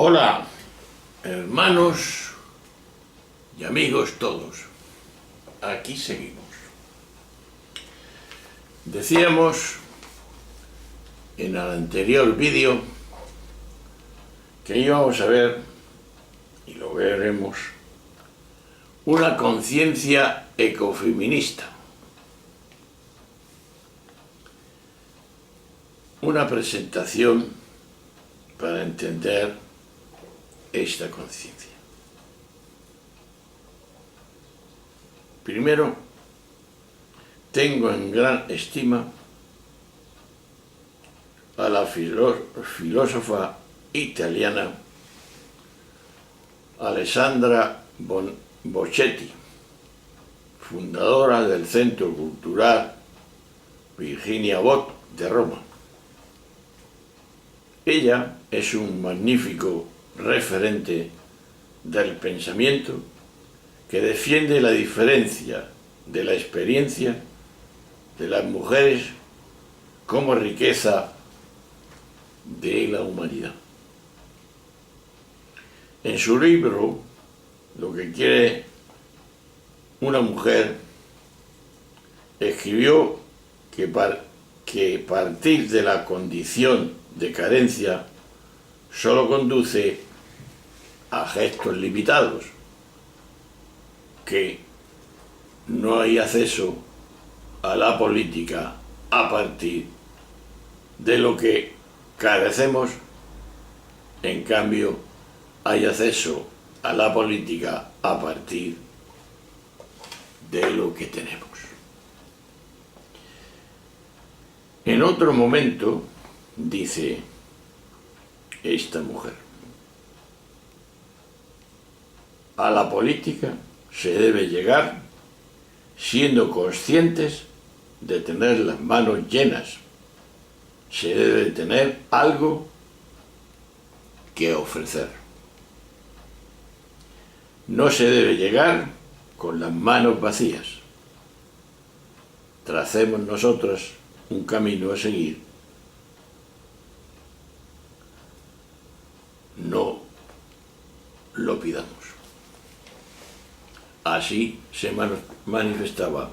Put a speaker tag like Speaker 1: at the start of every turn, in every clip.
Speaker 1: Hola, hermanos y amigos todos. Aquí seguimos. Decíamos en el anterior vídeo que íbamos a ver, y lo veremos, una conciencia ecofeminista. Una presentación para entender esta conciencia. Primero, tengo en gran estima a la filósofa italiana Alessandra Bocchetti, fundadora del Centro Cultural Virginia Woolf de Roma. Ella es un magnífico referente del pensamiento que defiende la diferencia de la experiencia de las mujeres como riqueza de la humanidad. En su libro, Lo que quiere una mujer, escribió que partir de la condición de carencia solo conduce a gestos limitados, que no hay acceso a la política a partir de lo que carecemos, en cambio hay acceso a la política a partir de lo que tenemos. En otro momento, dice esta mujer, a la política se debe llegar siendo conscientes de tener las manos llenas. Se debe tener algo que ofrecer. No se debe llegar con las manos vacías. Tracemos nosotros un camino a seguir. No lo pidamos. Así se manifestaba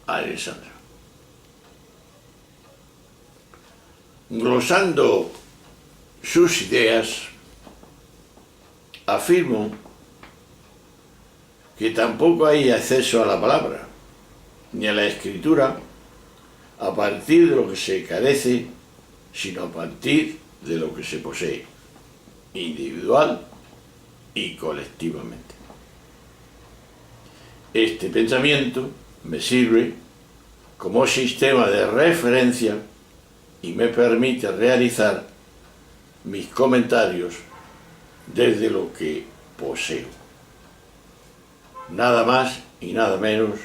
Speaker 1: Alessandra. Glosando sus ideas, afirmo que tampoco hay acceso a la palabra, ni a la escritura, a partir de lo que se carece, sino a partir de lo que se posee, individual y colectivamente. Este pensamiento me sirve como sistema de referencia y me permite realizar mis comentarios desde lo que poseo. Nada más y nada menos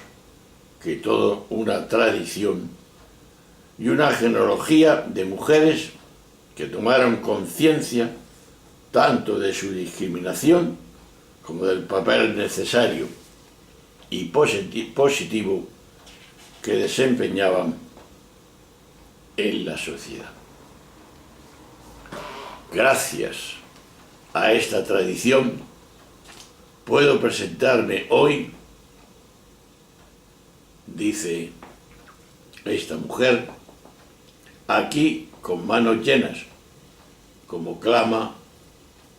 Speaker 1: que toda una tradición y una genealogía de mujeres que tomaron conciencia tanto de su discriminación como del papel necesario y positivo que desempeñaban en la sociedad. Gracias a esta tradición puedo presentarme hoy, dice esta mujer, aquí con manos llenas, como clama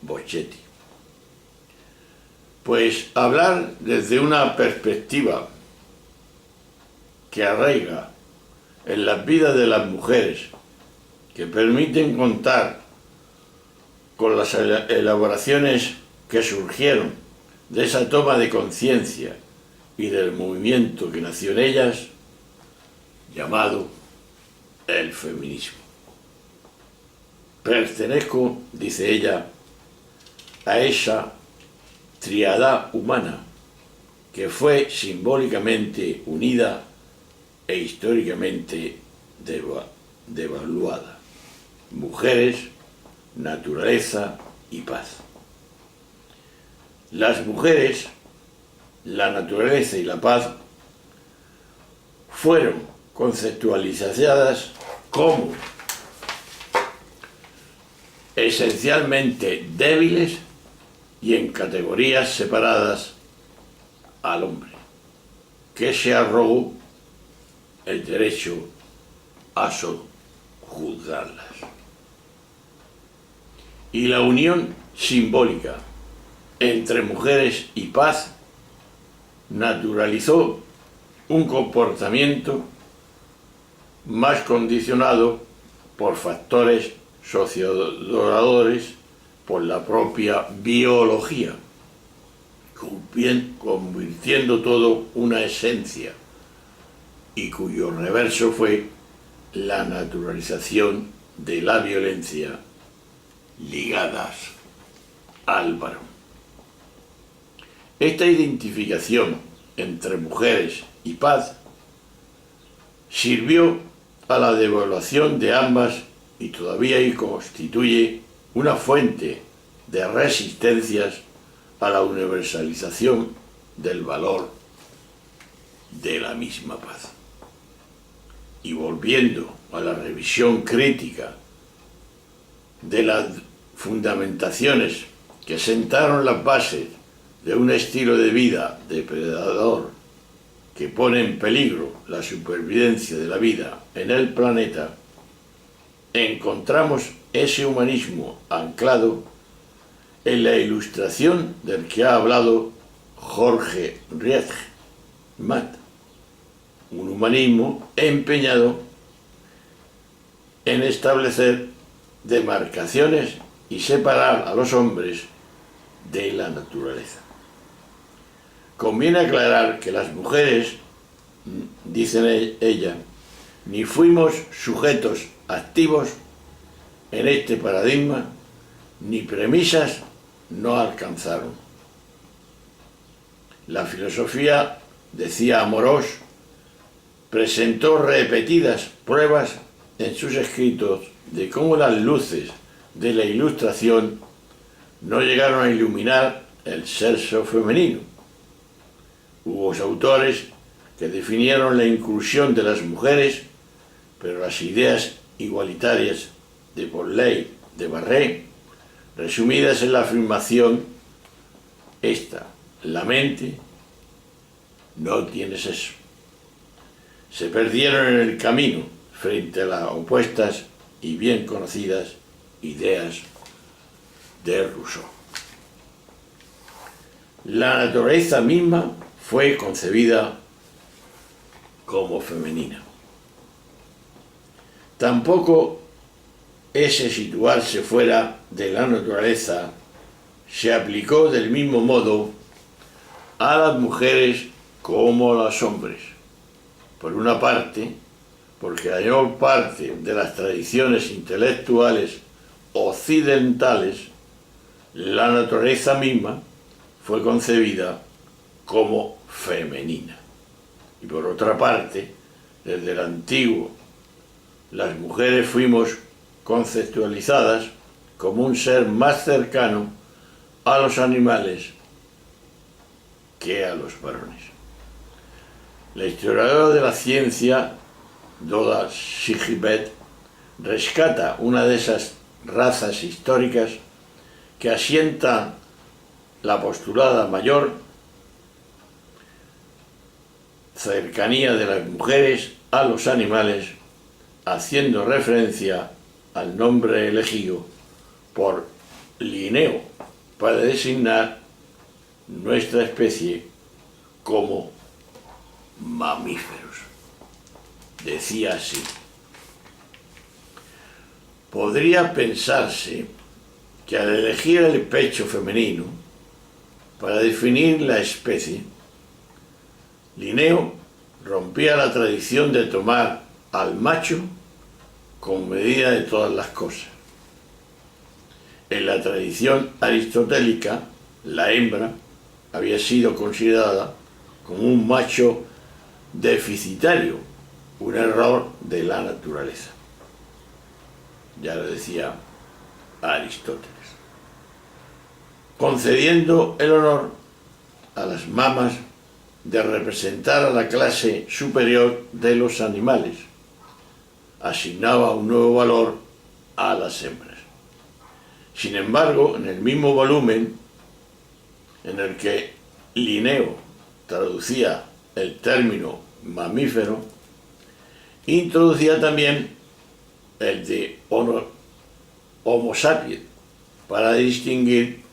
Speaker 1: Bocchetti. Pues hablar desde una perspectiva que arraiga en las vidas de las mujeres, que permiten contar con las elaboraciones que surgieron de esa toma de conciencia y del movimiento que nació en ellas, llamado el feminismo. Pertenezco, dice ella, a esa triada humana que fue simbólicamente unida e históricamente devaluada. Mujeres, naturaleza y paz. Las mujeres, la naturaleza y la paz fueron conceptualizadas como esencialmente débiles y en categorías separadas al hombre, que se arrogó el derecho a sojuzgarlas. Y la unión simbólica entre mujeres y paz naturalizó un comportamiento más condicionado por factores sociodoradores, por la propia biología, convirtiendo todo una esencia, y cuyo reverso fue la naturalización de la violencia ligadas al varón. Esta identificación entre mujeres y paz sirvió a la devaluación de ambas y todavía hoy constituye una fuente de resistencias a la universalización del valor de la misma paz. Y volviendo a la revisión crítica de las fundamentaciones que sentaron las bases de un estilo de vida depredador que pone en peligro la supervivencia de la vida en el planeta, encontramos ese humanismo anclado en la ilustración del que ha hablado Jorge Rietmann, un humanismo empeñado en establecer demarcaciones y separar a los hombres de la naturaleza. Conviene aclarar que las mujeres, dicen ella, ni fuimos sujetos activos en este paradigma, ni premisas no alcanzaron. La filosofía, decía Amorós, presentó repetidas pruebas en sus escritos de cómo las luces de la Ilustración no llegaron a iluminar el sexo femenino. Hubo autores que definieron la inclusión de las mujeres, pero las ideas igualitarias de Bolley, de Barré, resumidas en la afirmación esta: la mente no tiene sexo, se perdieron en el camino frente a las opuestas y bien conocidas ideas de Rousseau. La naturaleza misma fue concebida como femenina. Tampoco ese situarse fuera de la naturaleza se aplicó del mismo modo a las mujeres como a los hombres. Por una parte, porque la mayor parte de las tradiciones intelectuales occidentales, la naturaleza misma fue concebida como femenina. Y por otra parte, desde el antiguo, las mujeres fuimos conceptualizadas como un ser más cercano a los animales que a los varones. La historiadora de la ciencia, Doda Sigibet, rescata una de esas razas históricas que asienta la postulada mayor cercanía de las mujeres a los animales, haciendo referencia al nombre elegido por Linneo para designar nuestra especie como mamíferos. Decía así: podría pensarse que al elegir el pecho femenino para definir la especie, Linneo rompía la tradición de tomar al macho como medida de todas las cosas. En la tradición aristotélica, la hembra había sido considerada como un macho deficitario, un error de la naturaleza. Ya lo decía Aristóteles, concediendo el honor a las mamas de representar a la clase superior de los animales, asignaba un nuevo valor a las hembras. Sin embargo, en el mismo volumen en el que Linneo traducía el término mamífero, introducía también el de Homo sapiens para distinguir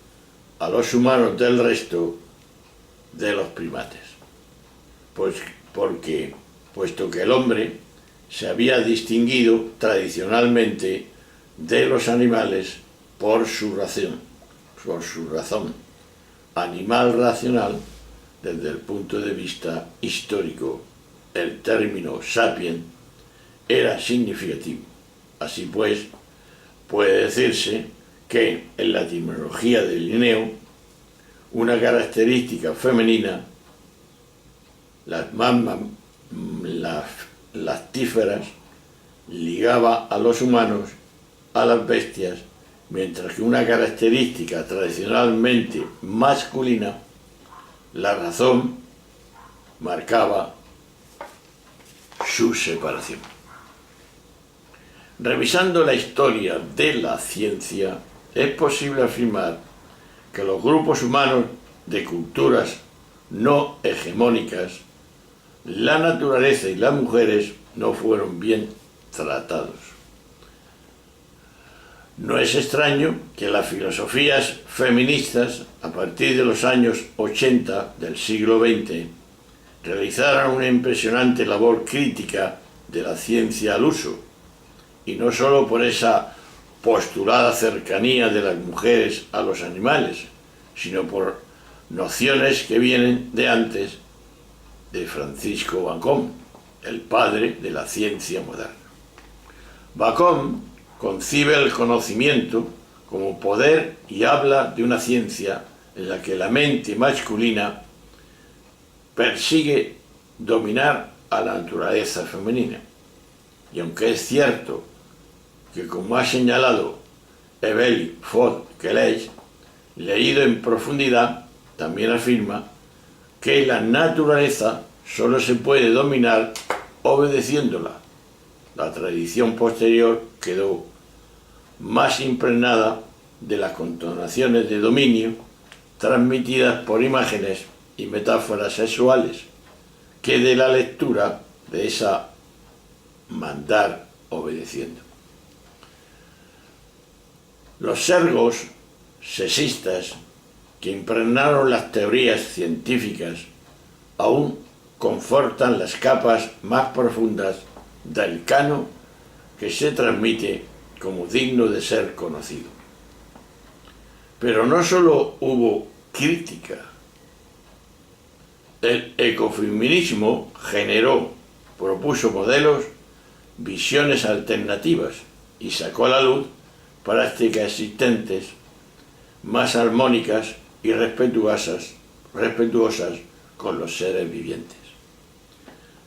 Speaker 1: a los humanos del resto de los primates. Puesto que el hombre se había distinguido tradicionalmente de los animales por su razón, animal racional. Desde el punto de vista histórico, el término sapien era significativo. Así pues, puede decirse que en la etimología de Linneo, una característica femenina, las lactíferas, ligaba a los humanos a las bestias, mientras que una característica tradicionalmente masculina, la razón, marcaba su separación. Revisando la historia de la ciencia, es posible afirmar que los grupos humanos de culturas no hegemónicas, la naturaleza y las mujeres no fueron bien tratados. No es extraño que las filosofías feministas, a partir de los años 80 del siglo XX, realizaran una impresionante labor crítica de la ciencia al uso, y no solo por esa postulada cercanía de las mujeres a los animales, sino por nociones que vienen de antes de Francisco Bacon, el padre de la ciencia moderna. Bacon concibe el conocimiento como poder y habla de una ciencia en la que la mente masculina persigue dominar a la naturaleza femenina. Y aunque es cierto que, como ha señalado Evelyn Ford-Kelech, leído en profundidad, también afirma que la naturaleza solo se puede dominar obedeciéndola. La tradición posterior quedó más impregnada de las connotaciones de dominio transmitidas por imágenes y metáforas sexuales que de la lectura de esa mandar obedeciendo. Los sesgos sexistas que impregnaron las teorías científicas aún confortan las capas más profundas del canon que se transmite como digno de ser conocido. Pero no solo hubo crítica. El ecofeminismo propuso modelos, visiones alternativas y sacó a la luz prácticas existentes más armónicas y respetuosas con los seres vivientes.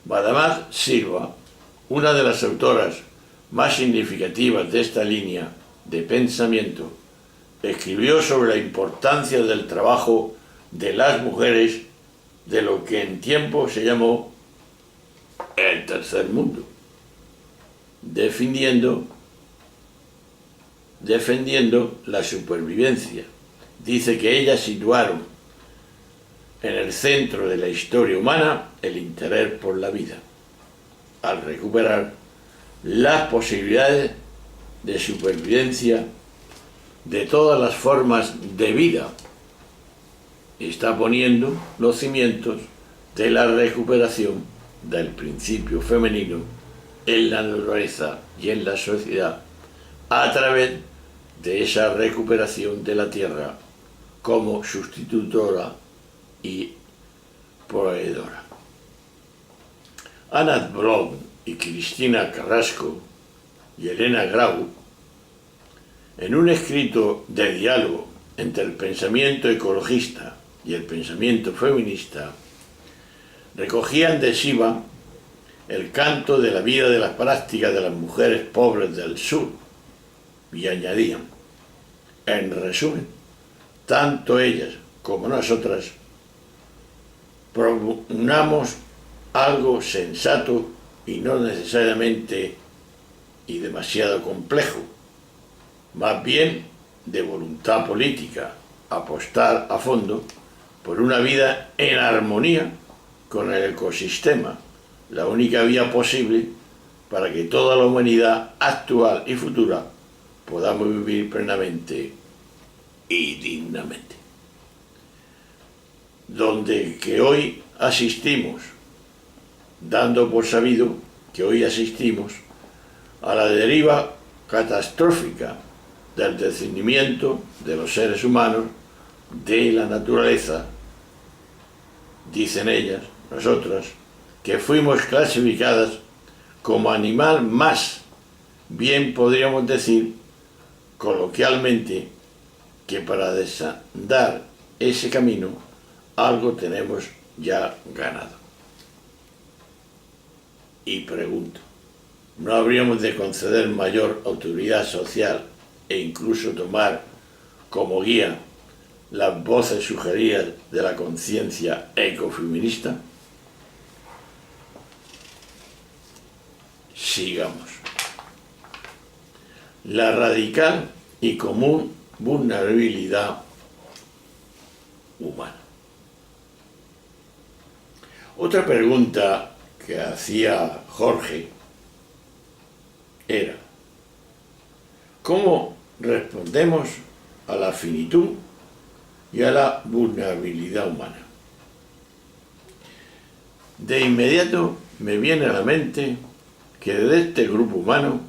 Speaker 1: Madame Silva, una de las autoras más significativas de esta línea de pensamiento, escribió sobre la importancia del trabajo de las mujeres de lo que en tiempo se llamó el tercer mundo, defendiendo la supervivencia. Dice que ellas situaron en el centro de la historia humana el interés por la vida, al recuperar las posibilidades de supervivencia de todas las formas de vida. Está poniendo los cimientos de la recuperación del principio femenino en la naturaleza y en la sociedad a través de esa recuperación de la tierra como sustitutora y proveedora. Anna Blom y Cristina Carrasco y Elena Grau, en un escrito de diálogo entre el pensamiento ecologista y el pensamiento feminista, recogían de Shiva el canto de la vida de las prácticas de las mujeres pobres del sur y añadían: en resumen, tanto ellas como nosotras propugnamos algo sensato y no necesariamente y demasiado complejo, más bien de voluntad política, apostar a fondo por una vida en armonía con el ecosistema, la única vía posible para que toda la humanidad actual y futura podamos vivir plenamente y dignamente. Donde que hoy asistimos, dando por sabido que hoy asistimos a la deriva catastrófica del descendimiento de los seres humanos, de la naturaleza, dicen ellas, nosotras, que fuimos clasificadas como animal más, bien podríamos decir coloquialmente, que para desandar ese camino algo tenemos ya ganado. Y pregunto, ¿no habríamos de conceder mayor autoridad social e incluso tomar como guía las voces sugeridas de la conciencia ecofeminista? Sigamos. La radical y común vulnerabilidad humana. Otra pregunta que hacía Jorge era: ¿cómo respondemos a la finitud y a la vulnerabilidad humana? De inmediato me viene a la mente que de este grupo humano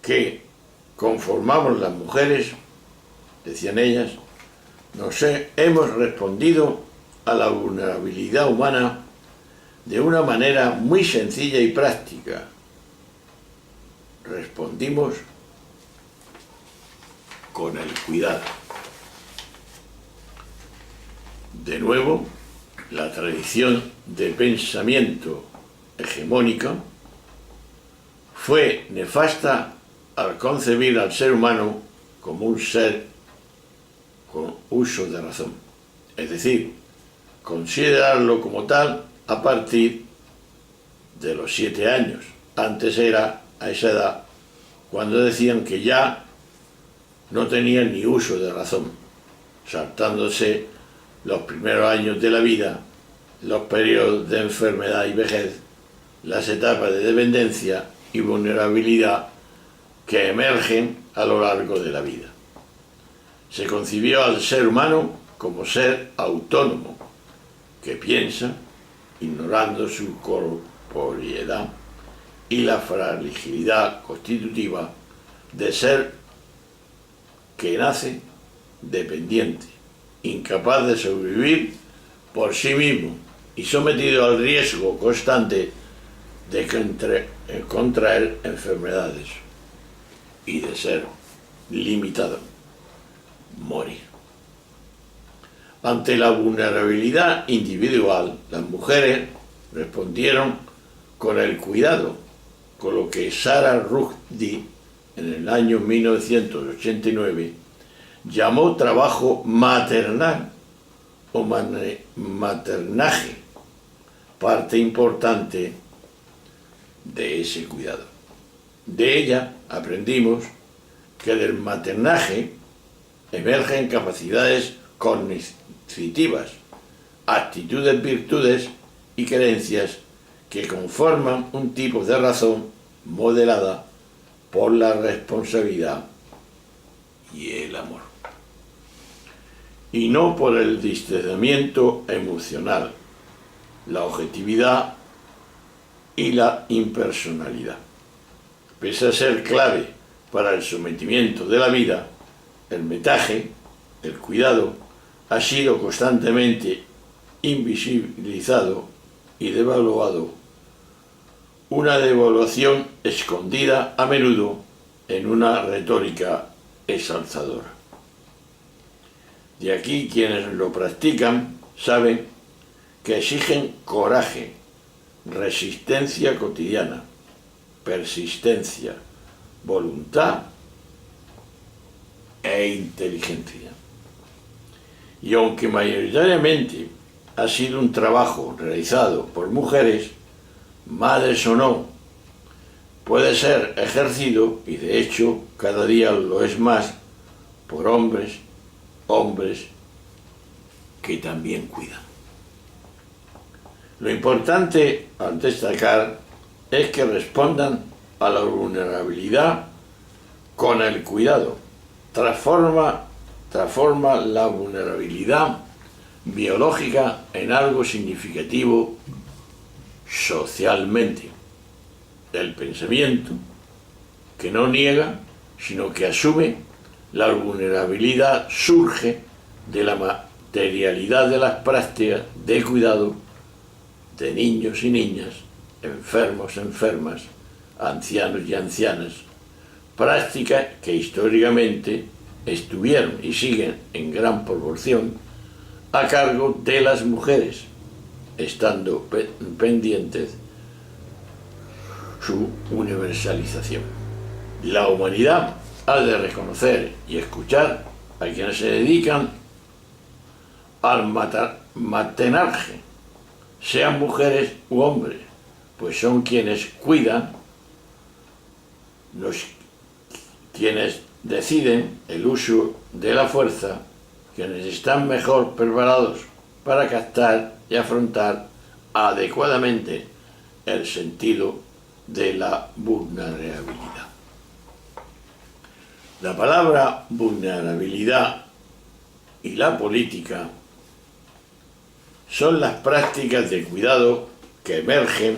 Speaker 1: que conformamos las mujeres, decían ellas, hemos respondido a la vulnerabilidad humana de una manera muy sencilla y práctica. Respondimos con el cuidado. De nuevo, la tradición de pensamiento hegemónica fue nefasta al concebir al ser humano como un ser con uso de razón, es decir, considerarlo como tal a partir de los 7 años. Antes era a esa edad cuando decían que ya no tenían ni uso de razón, saltándose los primeros años de la vida, los periodos de enfermedad y vejez, las etapas de dependencia y vulnerabilidad que emergen a lo largo de la vida. Se concibió al ser humano como ser autónomo, que piensa, ignorando su corporeidad y la fragilidad constitutiva de ser que nace dependiente, incapaz de sobrevivir por sí mismo y sometido al riesgo constante de contraer enfermedades y de ser limitado, morir. Ante la vulnerabilidad individual, las mujeres respondieron con el cuidado, con lo que Sarah Rushdie, en el año 1989, llamó trabajo maternal o maternaje, parte importante de ese cuidado. De ella aprendimos que del maternaje emergen capacidades cognitivas, actitudes, virtudes y creencias que conforman un tipo de razón modelada por la responsabilidad y el amor, y no por el distanciamiento emocional, la objetividad y la impersonalidad. Pese a ser clave para el sometimiento de la vida, el metaje, el cuidado, ha sido constantemente invisibilizado y devaluado, una devaluación escondida a menudo en una retórica exaltadora. De aquí quienes lo practican saben que exigen coraje, resistencia cotidiana, persistencia, voluntad e inteligencia. Y aunque mayoritariamente ha sido un trabajo realizado por mujeres, madres o no, puede ser ejercido, y de hecho cada día lo es más, por hombres que también cuidan. Lo importante al destacar es que respondan a la vulnerabilidad con el cuidado. Transforma la vulnerabilidad biológica en algo significativo socialmente. El pensamiento que no niega, sino que asume la vulnerabilidad, surge de la materialidad de las prácticas de cuidado de niños y niñas, enfermos, enfermas, ancianos y ancianas, prácticas que históricamente estuvieron y siguen en gran proporción a cargo de las mujeres, estando pendientes su universalización. La humanidad ha de reconocer y escuchar a quienes se dedican al maternaje, sean mujeres u hombres, pues son quienes cuidan, quienes deciden el uso de la fuerza, quienes están mejor preparados para captar y afrontar adecuadamente el sentido de la vulnerabilidad. La palabra vulnerabilidad y la política son las prácticas de cuidado que emergen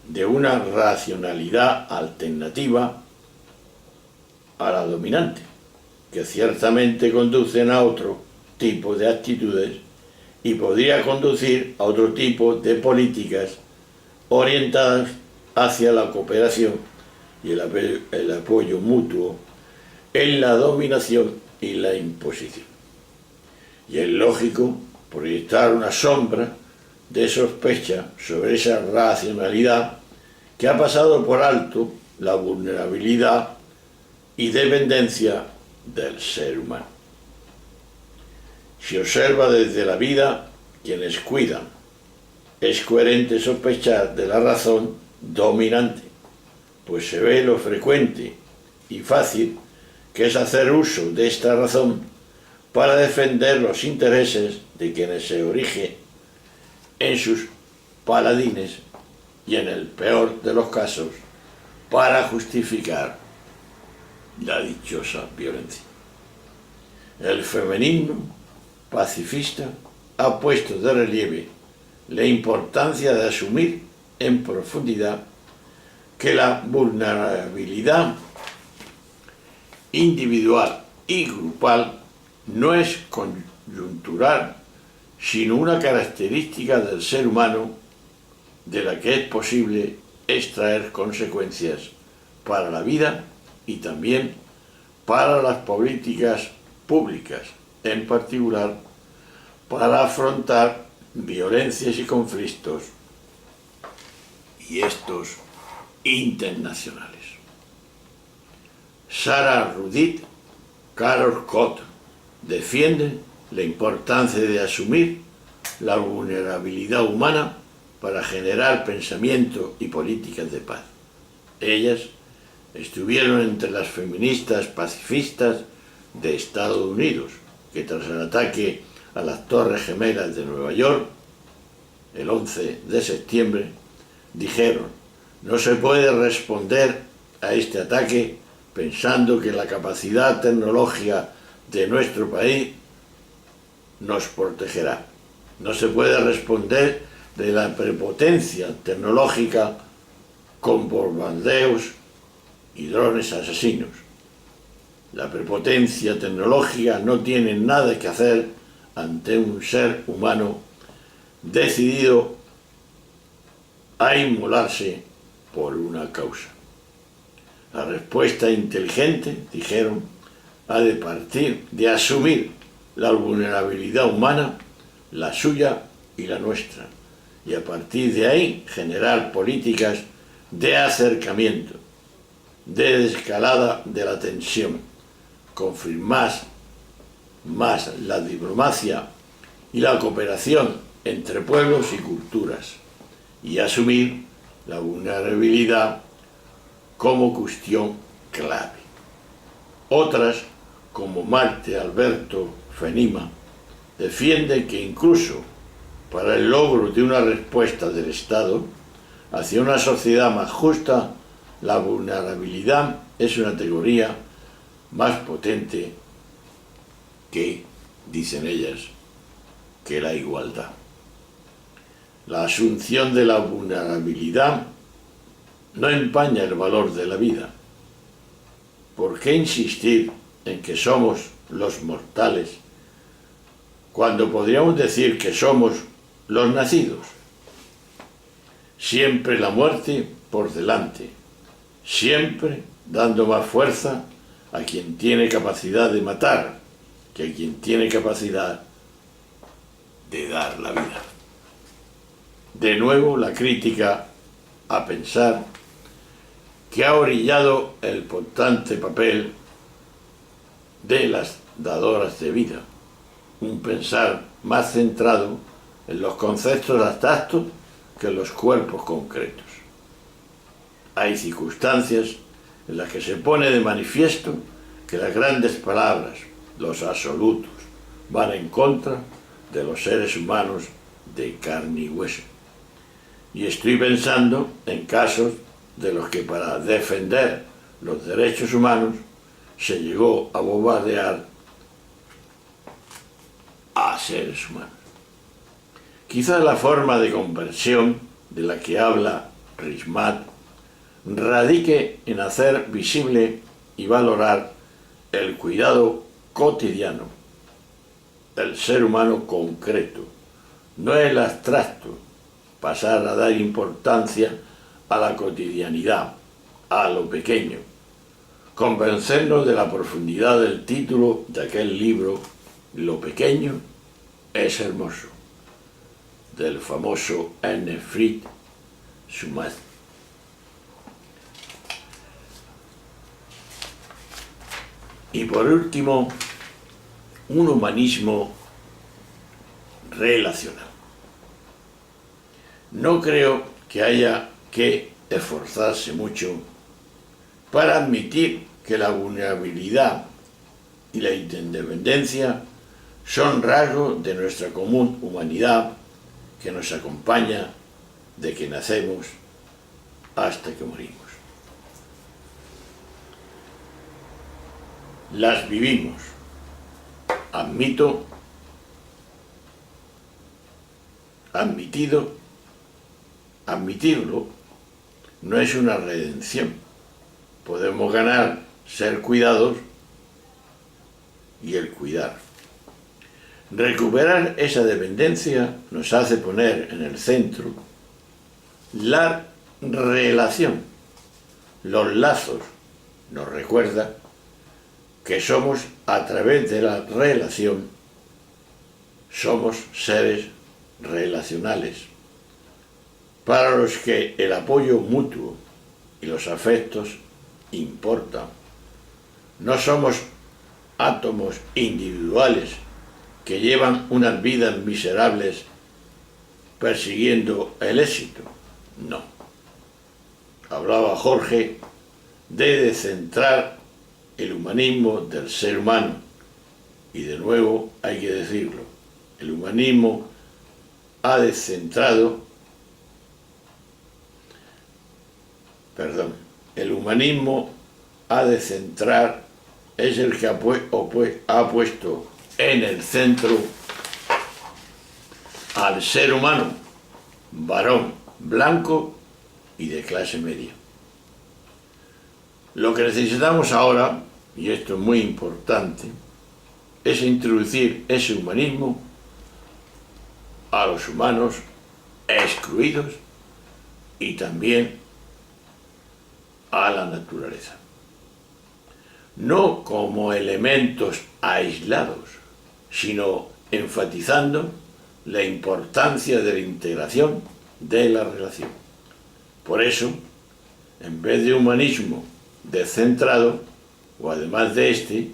Speaker 1: de una racionalidad alternativa a la dominante, que ciertamente conducen a otro tipo de actitudes y podría conducir a otro tipo de políticas orientadas hacia la cooperación y el apoyo mutuo en la dominación y la imposición. Y es lógico proyectar una sombra de sospecha sobre esa racionalidad que ha pasado por alto la vulnerabilidad y dependencia del ser humano. Si observa desde la vida quienes cuidan, es coherente sospechar de la razón dominante, pues se ve lo frecuente y fácil que es hacer uso de esta razón para defender los intereses de quienes se origen en sus paladines y, en el peor de los casos, para justificar la dichosa violencia. El feminismo pacifista ha puesto de relieve la importancia de asumir en profundidad que la vulnerabilidad individual y grupal no es coyuntural, sino una característica del ser humano de la que es posible extraer consecuencias para la vida y también para las políticas públicas, en particular para afrontar violencias y conflictos, y estos internacionales. Sarah Rudit, Carol Cott defienden la importancia de asumir la vulnerabilidad humana para generar pensamiento y políticas de paz. Ellas estuvieron entre las feministas pacifistas de Estados Unidos, que tras el ataque a las Torres Gemelas de Nueva York, el 11 de septiembre, dijeron: no se puede responder a este ataque pensando que la capacidad tecnológica de nuestro país nos protegerá. No se puede responder de la prepotencia tecnológica con bombardeos y drones asesinos. La prepotencia tecnológica no tiene nada que hacer ante un ser humano decidido a inmolarse por una causa. La respuesta inteligente, dijeron, ha de partir de asumir la vulnerabilidad humana, la suya y la nuestra, y a partir de ahí generar políticas de acercamiento, de desescalada de la tensión, confirmar más la diplomacia y la cooperación entre pueblos y culturas, y asumir la vulnerabilidad como cuestión clave. Otras, como Marte Alberto Fenima, defienden que incluso para el logro de una respuesta del Estado hacia una sociedad más justa, la vulnerabilidad es una categoría más potente que, dicen ellas, que la igualdad. La asunción de la vulnerabilidad no empaña el valor de la vida. ¿Por qué insistir en que somos los mortales cuando podríamos decir que somos los nacidos? Siempre la muerte por delante, siempre dando más fuerza a quien tiene capacidad de matar que a quien tiene capacidad de dar la vida. De nuevo la crítica a pensar que ha orillado el importante papel de las dadoras de vida, un pensar más centrado en los conceptos abstractos que en los cuerpos concretos. Hay circunstancias en las que se pone de manifiesto que las grandes palabras, los absolutos, van en contra de los seres humanos de carne y hueso. Y estoy pensando en casos de los que para defender los derechos humanos se llegó a bombardear a seres humanos. Quizás la forma de conversión de la que habla Rismat radique en hacer visible y valorar el cuidado cotidiano del ser humano concreto, no el abstracto, pasar a dar importancia a la cotidianidad, a lo pequeño, convencernos de la profundidad del título de aquel libro, Lo pequeño es hermoso, del famoso Ernest Fritz Schumann. Y por último, un humanismo relacional. No creo que haya que esforzarse mucho para admitir que la vulnerabilidad y la independencia son rasgos de nuestra común humanidad que nos acompaña de que nacemos hasta que morimos. Las vivimos. Admitirlo no es una redención. Podemos ganar ser cuidados y el cuidar. Recuperar esa dependencia nos hace poner en el centro la relación. Los lazos nos recuerda que somos, a través de la relación, somos seres relacionales, para los que el apoyo mutuo y los afectos importan. No somos átomos individuales que llevan unas vidas miserables persiguiendo el éxito. No. Hablaba Jorge de descentrar el humanismo del ser humano, y de nuevo hay que decirlo, el humanismo ha descentrado, el humanismo ha de centrar, es el que ha puesto en el centro al ser humano, varón, blanco y de clase media. Lo que necesitamos ahora, y esto es muy importante, es introducir ese humanismo a los humanos excluidos y también a la naturaleza. No como elementos aislados, sino enfatizando la importancia de la integración de la relación. Por eso, en vez de humanismo descentrado, o además de este,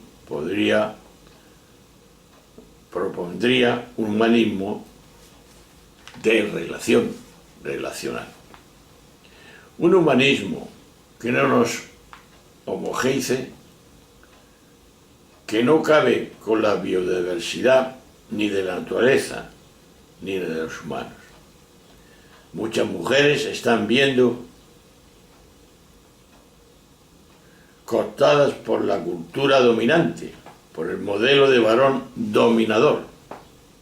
Speaker 1: propondría un humanismo de relación, relacional. Un humanismo que no nos homogeneice, que no cabe con la biodiversidad ni de la naturaleza ni de los humanos. Muchas mujeres están viendo cooptadas por la cultura dominante, por el modelo de varón dominador.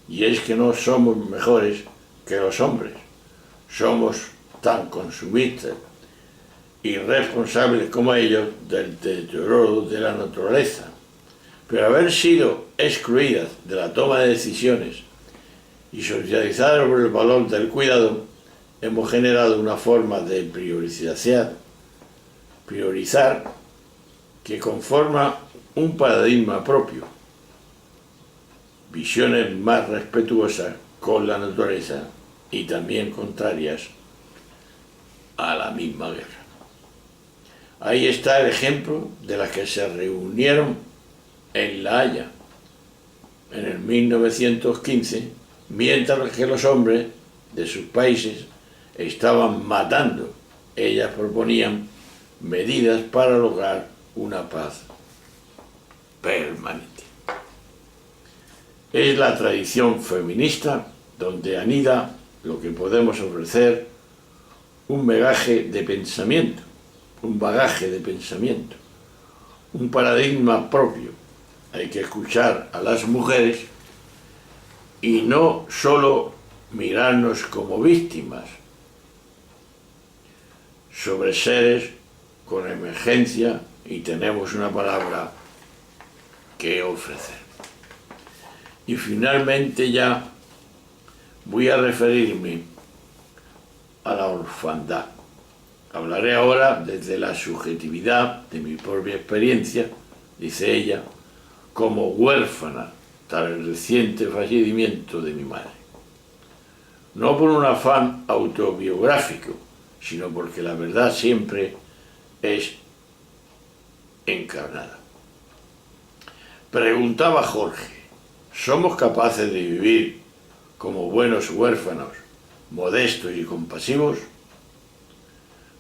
Speaker 1: Y es que no somos mejores que los hombres, somos tan consumistas y responsables como ellos del deterioro de la naturaleza. Pero haber sido excluidas de la toma de decisiones y socializadas por el valor del cuidado, hemos generado una forma de priorizar que conforma un paradigma propio, visiones más respetuosas con la naturaleza y también contrarias a la misma guerra. Ahí está el ejemplo de las que se reunieron en La Haya en el 1915, mientras que los hombres de sus países estaban matando. Ellas proponían medidas para lograr una paz permanente. Es la tradición feminista donde anida lo que podemos ofrecer un bagaje de pensamiento, un paradigma propio. Hay que escuchar a las mujeres y no solo mirarnos como víctimas, sobre seres con emergencia, y tenemos una palabra que ofrecer. Y finalmente ya voy a referirme a la orfandad. Hablaré ahora desde la subjetividad de mi propia experiencia, dice ella, como huérfana tras el reciente fallecimiento de mi madre. No por un afán autobiográfico, sino porque la verdad siempre es encarnada. Preguntaba Jorge, ¿somos capaces de vivir como buenos huérfanos, modestos y compasivos?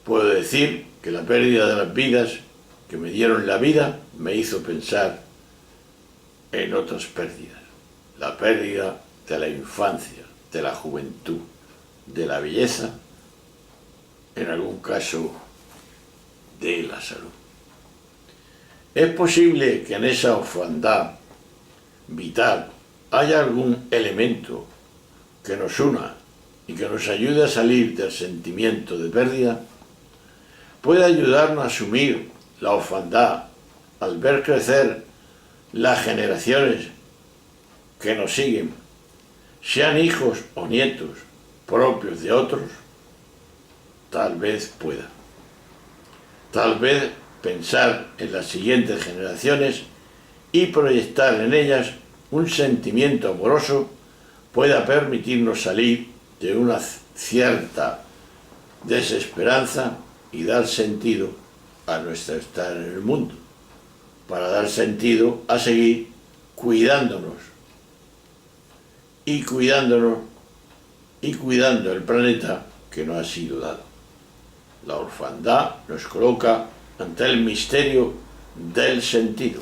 Speaker 1: Puedo decir que la pérdida de las vidas que me dieron la vida me hizo pensar en otras pérdidas. La pérdida de la infancia, de la juventud, de la belleza, en algún caso de la salud. Es posible que en esa orfandad vital haya algún elemento que nos una y que nos ayude a salir del sentimiento de pérdida. Puede ayudarnos a asumir la orfandad al ver crecer las generaciones que nos siguen, sean hijos o nietos propios de otros. Tal vez pueda. Tal vez pensar en las siguientes generaciones y proyectar en ellas un sentimiento amoroso pueda permitirnos salir de una cierta desesperanza y dar sentido a nuestro estar en el mundo, para dar sentido a seguir cuidándonos y cuidando el planeta que nos ha sido dado. La orfandad nos coloca ante el misterio del sentido.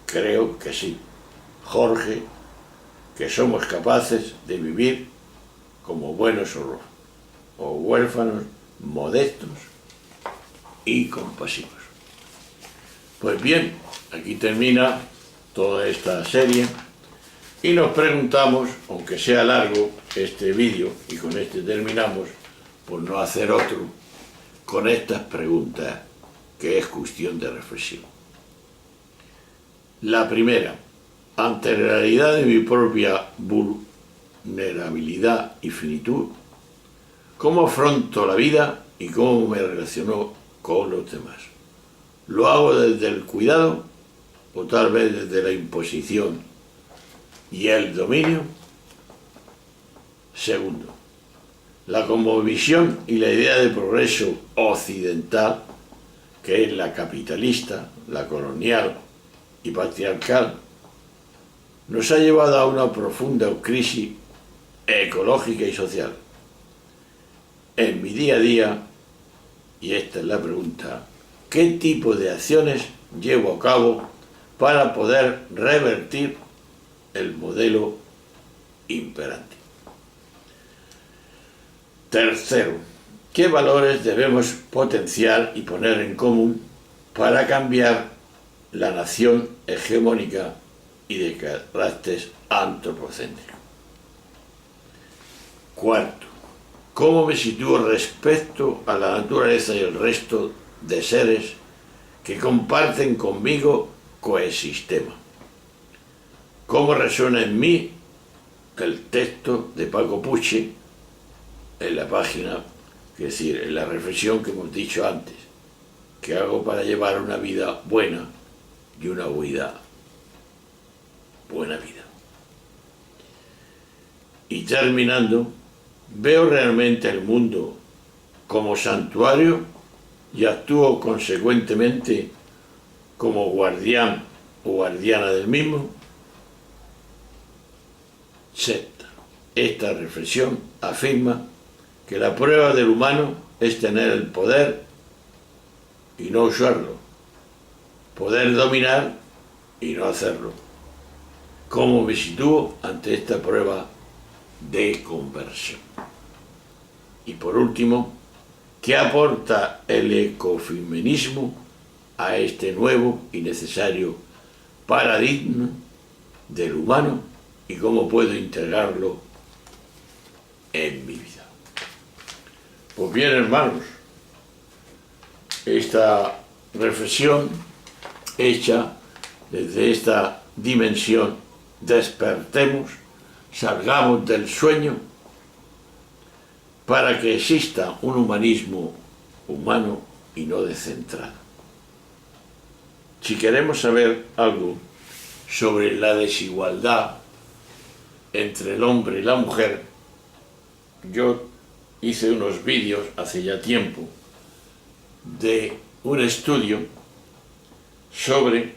Speaker 1: Creo que sí, Jorge, que somos capaces de vivir como buenos o huérfanos modestos y compasivos. Pues bien, aquí termina toda esta serie y nos preguntamos, aunque sea largo este vídeo, y con este terminamos, por no hacer otro, con estas preguntas que es cuestión de reflexión. La primera, ante la realidad de mi propia vulnerabilidad y finitud, ¿cómo afronto la vida y cómo me relaciono con los demás? ¿Lo hago desde el cuidado o tal vez desde la imposición y el dominio? Segundo, la cosmovisión y la idea de progreso occidental, que es la capitalista, la colonial y patriarcal, nos ha llevado a una profunda crisis ecológica y social. En mi día a día, y esta es la pregunta, qué tipo de acciones llevo a cabo para poder revertir el modelo imperante. Tercero, ¿qué valores debemos potenciar y poner en común para cambiar la nación hegemónica y de carácter antropocéntrico? Cuarto, ¿cómo me sitúo respecto a la naturaleza y el resto de seres que comparten conmigo coexistema? ¿Cómo resuena en mí el texto de Paco Puche en la página, es decir, en la reflexión que hemos dicho antes? ¿Qué hago para llevar una vida buena y una buena vida? Y terminando, ¿veo realmente el mundo como santuario y actúo consecuentemente como guardián o guardiana del mismo? Sexta, esta reflexión afirma que la prueba del humano es tener el poder y no usarlo, poder dominar y no hacerlo. ¿Cómo me sitúo ante esta prueba de conversión? Y por último, ¿qué aporta el ecofeminismo a este nuevo y necesario paradigma del humano y cómo puedo integrarlo en mi vida? Pues bien, hermanos, esta reflexión hecha desde esta dimensión, despertemos, salgamos del sueño para que exista un humanismo humano y no descentrado. Si queremos saber algo sobre la desigualdad entre el hombre y la mujer, yo hice unos vídeos hace ya tiempo de un estudio sobre,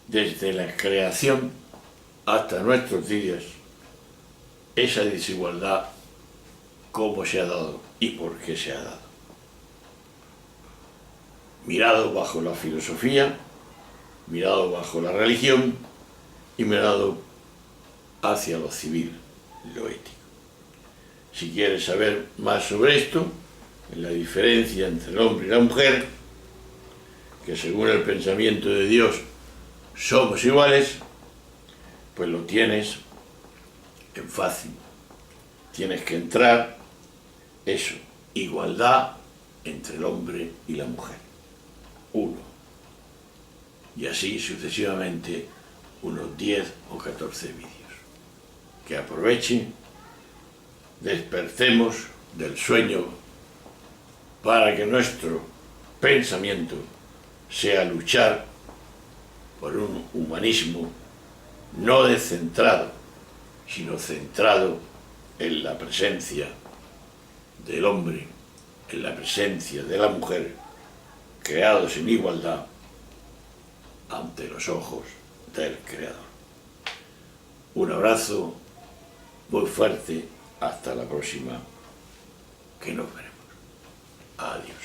Speaker 1: desde la creación hasta nuestros días, esa desigualdad, cómo se ha dado y por qué se ha dado. Mirado bajo la filosofía, mirado bajo la religión y mirado hacia lo civil, lo ético. Si quieres saber más sobre esto, en la diferencia entre el hombre y la mujer, que según el pensamiento de Dios somos iguales, pues lo tienes en fácil. Tienes que entrar, eso, igualdad entre el hombre y la mujer. 1. Y así sucesivamente unos 10 o 14 vídeos. Que aprovechen, despertemos del sueño para que nuestro pensamiento sea luchar por un humanismo no descentrado, sino centrado en la presencia del hombre, en la presencia de la mujer, creados en igualdad ante los ojos del Creador. Un abrazo muy fuerte, hasta la próxima, que nos veremos. Adiós.